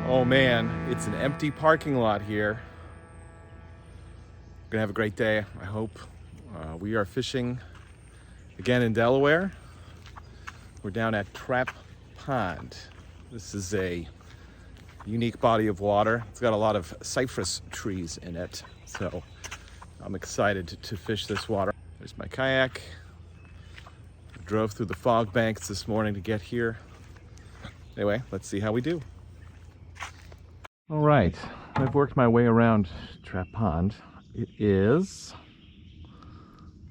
Oh man, it's an empty parking lot here. We're gonna have a great day, I hope. We are fishing again in Delaware. We're down at Trap Pond. This is a unique body of water. It's got a lot of cypress trees in it, so I'm excited to fish this water. There's my kayak. I drove through the fog banks this morning to get here. Anyway, let's see how we do. All right, I've worked my way around Trap Pond. It is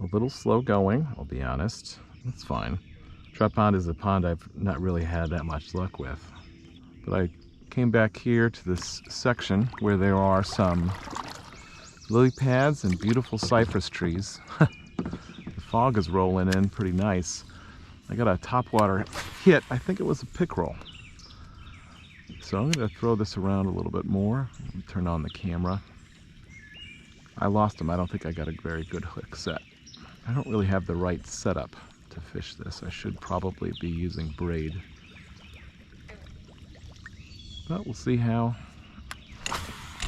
a little slow going, I'll be honest. That's fine. Trap Pond is a pond I've not really had that much luck with. But I came back here to this section where there are some lily pads and beautiful cypress trees. The fog is rolling in pretty nice. I got a topwater hit. I think it was a pickerel. So I'm going to throw this around a little bit more. Turn on the camera. I lost him. I don't think I got a very good hook set. I don't really have the right setup to fish this. I should probably be using braid. But we'll see how.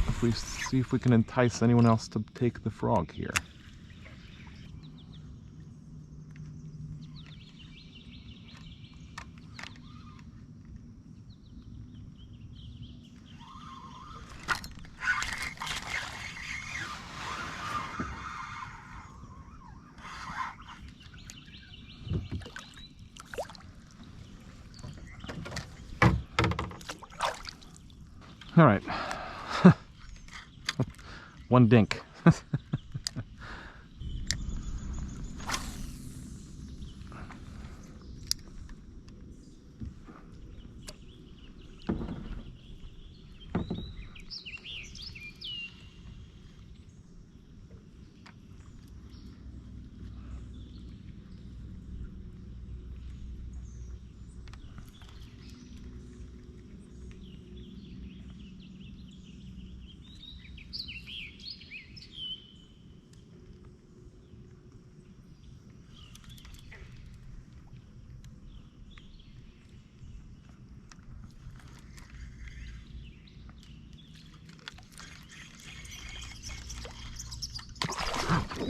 If we see if we can entice anyone else to take the frog here. All right, one dink.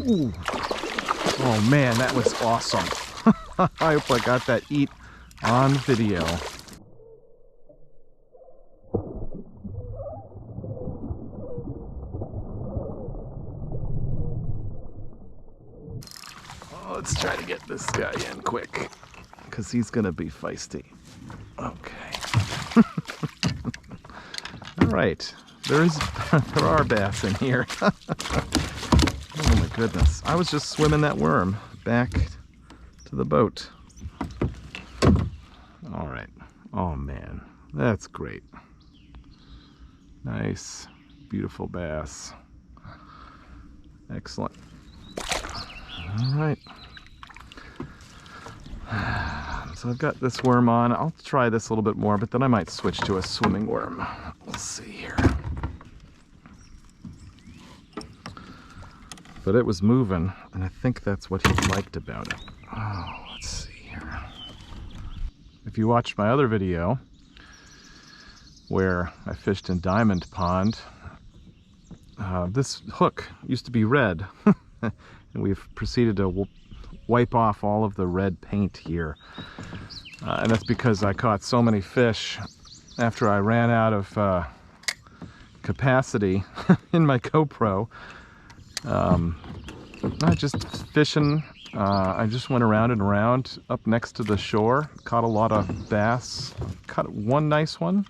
Ooh. Oh man, that was awesome. I hope I got that eat on video. Oh, let's try to get this guy in quick, because he's gonna be feisty. Okay. All right, there are bass in here. Oh my goodness. I was just swimming that worm back to the boat. All right. Oh man, that's great. Nice, beautiful bass. Excellent. All right. So I've got this worm on. I'll try this a little bit more, but then I might switch to a swimming worm. We'll see here. But it was moving, and I think that's what he liked about it. Oh, let's see here. If you watched my other video where I fished in Diamond Pond, this hook used to be red, and we've proceeded to wipe off all of the red paint here. And that's because I caught so many fish after I ran out of capacity in my GoPro. Not just fishing, I just went around and around up next to the shore, caught a lot of bass, caught one nice one,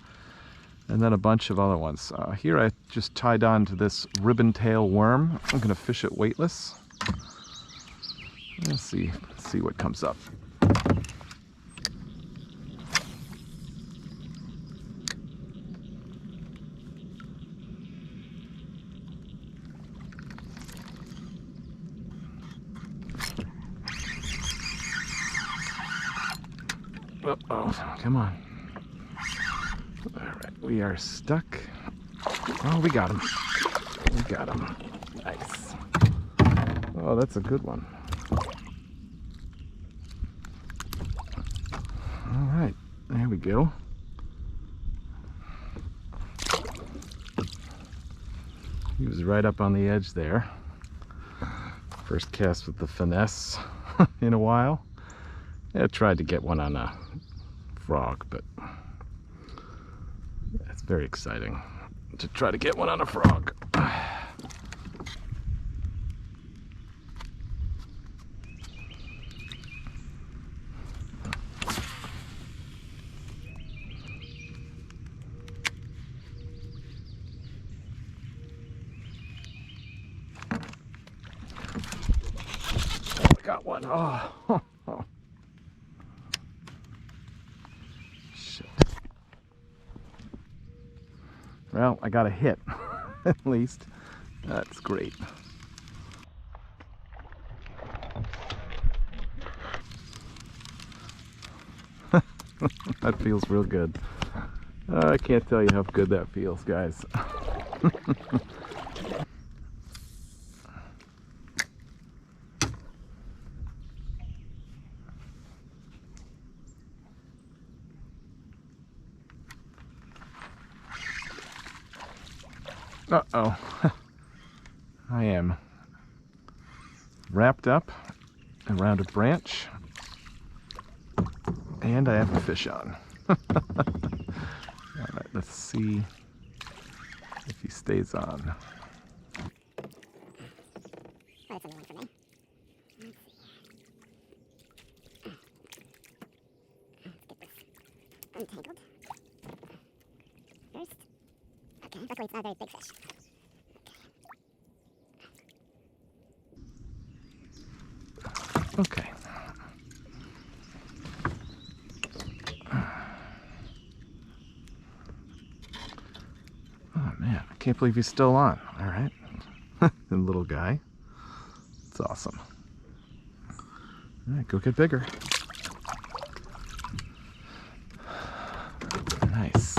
and then a bunch of other ones. Here I just tied on to this ribbon tail worm. I'm going to fish it weightless. Let's see what comes up. Uh-oh, come on. All right, we are stuck. Oh, we got him. We got him. Nice. Oh, that's a good one. All right, there we go. was right up on the edge there. First cast with the finesse in a while. I tried to get one on a frog, but it's very exciting to try to get one on a frog. Got one. Oh. Shit. Well, I got a hit, at least. That's great. That feels real good. I can't tell you how good that feels, guys. Uh-oh. I am wrapped up around a branch, and I have a fish on. All right, let's see if he stays on. Oh, that's a new one for me. Let's get this untangled. First. Okay, luckily it's not a very big fish. Okay. Oh man, I can't believe he's still on. All right. The little guy. It's awesome. All right, go get bigger. Nice.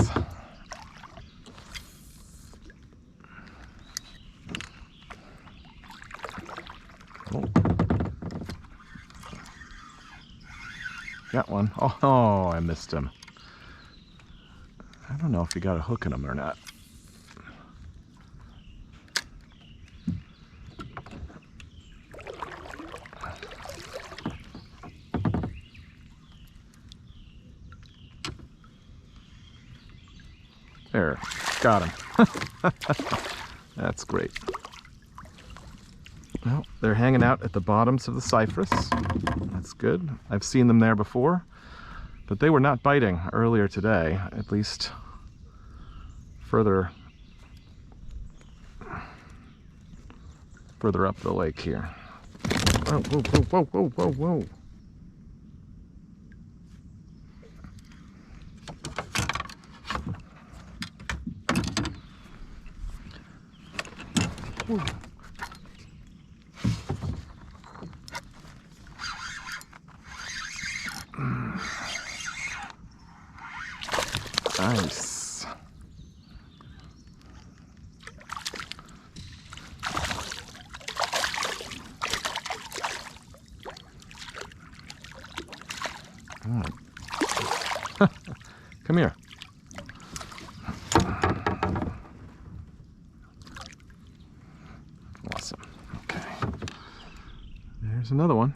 Oh. Got one. Oh, I missed him. I don't know if you got a hook in him or not. There, got him. That's great. Well, they're hanging out at the bottoms of the cypress. That's good. I've seen them there before, but they were not biting earlier today, at least further up the lake here. Whoa, whoa, whoa, whoa, whoa, whoa. Whoa. Nice. Come here. Awesome. Okay. There's another one.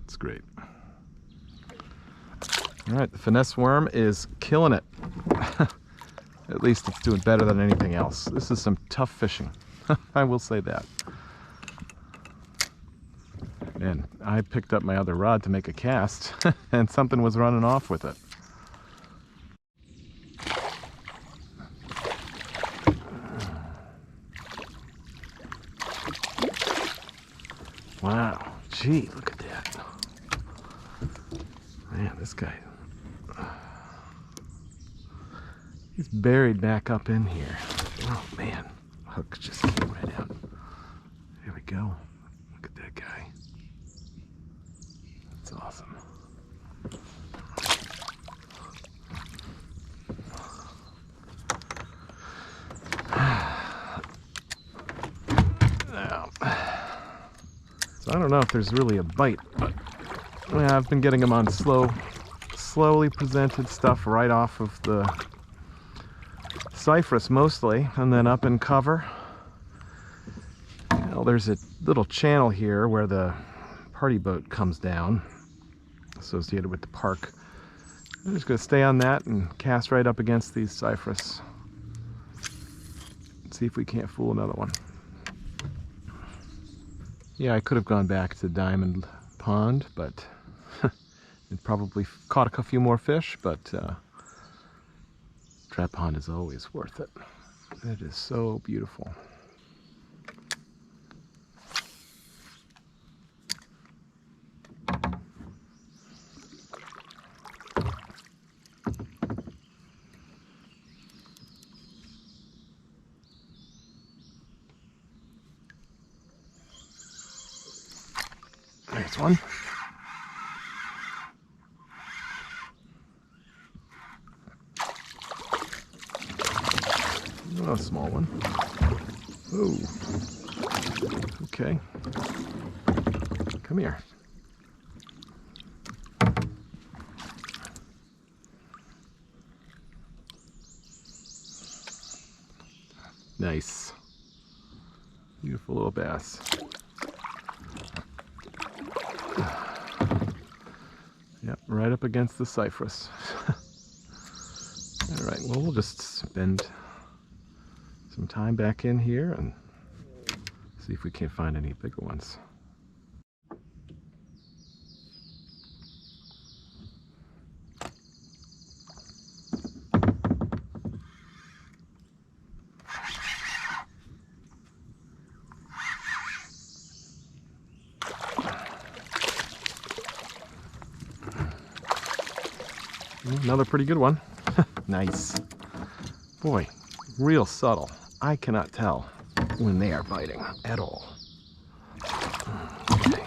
It's great. All right, the finesse worm is killing it. At least it's doing better than anything else. This is some tough fishing. I will say that. And I picked up my other rod to make a cast, and something was running off with it. Wow, gee, look at that. Man, this guy, he's buried back up in here. Oh man, hook just came right out. There we go. Look at that guy. That's awesome. Now, so I don't know if there's really a bite, but yeah, I've been getting them on slowly presented stuff right off of the cypress mostly, and then up in cover. Well, there's a little channel here where the party boat comes down, associated with the park. I'm just going to stay on that and cast right up against these cypress. See if we can't fool another one. Yeah, I could have gone back to Diamond Pond, but it probably caught a few more fish, but Trap Pond is always worth it. It is so beautiful. Nice one. Oh, a small one. Oh. Okay. Come here. Nice. Beautiful little bass. Yep, right up against the cypress. All right, well, we'll just spend some time back in here and see if we can't find any bigger ones. Another pretty good one. Nice. Boy, real subtle. I cannot tell when they are biting at all. Okay.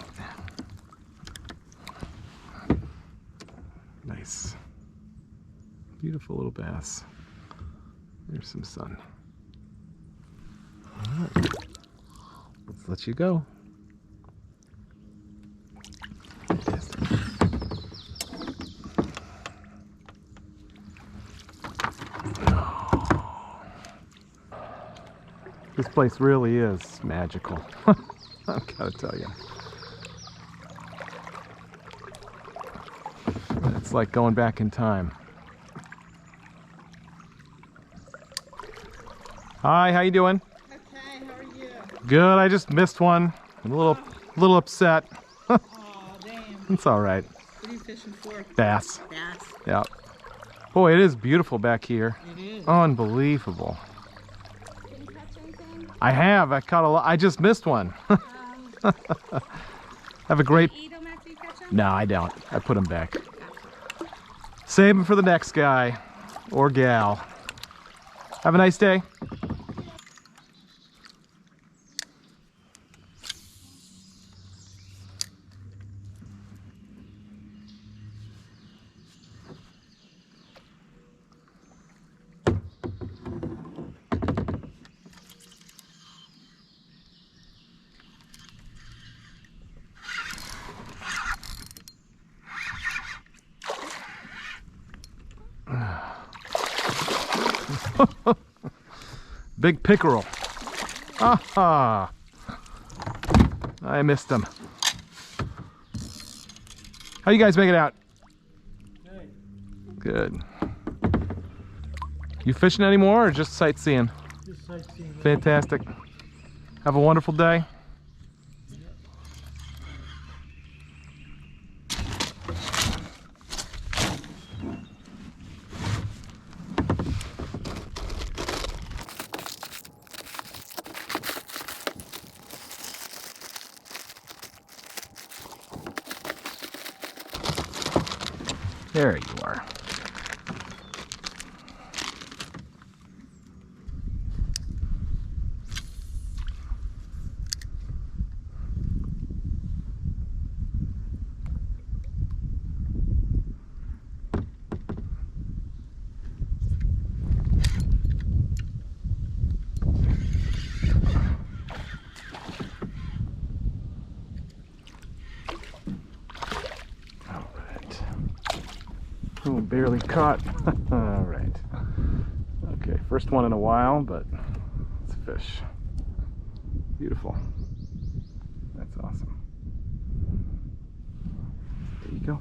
Nice. Beautiful little bass. There's some sun. All right. Let's let you go. This place really is magical. I've got to tell you. It's like going back in time. Hi, how you doing? Okay, how are you? Good, I just missed one. I'm a little upset. Oh, damn. It's all right. What are you fishing for? Bass. Bass. Yeah. Boy, it is beautiful back here. It is. Unbelievable. I have. I caught a lot. I just missed one. Have a great. Eat them after you catch them? No, I don't. I put them back. Save them for the next guy or gal. Have a nice day. Big pickerel. Aha! I missed him. How you guys make it out? Good. You fishing anymore or just sightseeing? Just sightseeing. Fantastic. Have a wonderful day. There you are. Oh, barely caught. All right. Okay, first one in a while, but it's a fish. Beautiful. Awesome. There you go.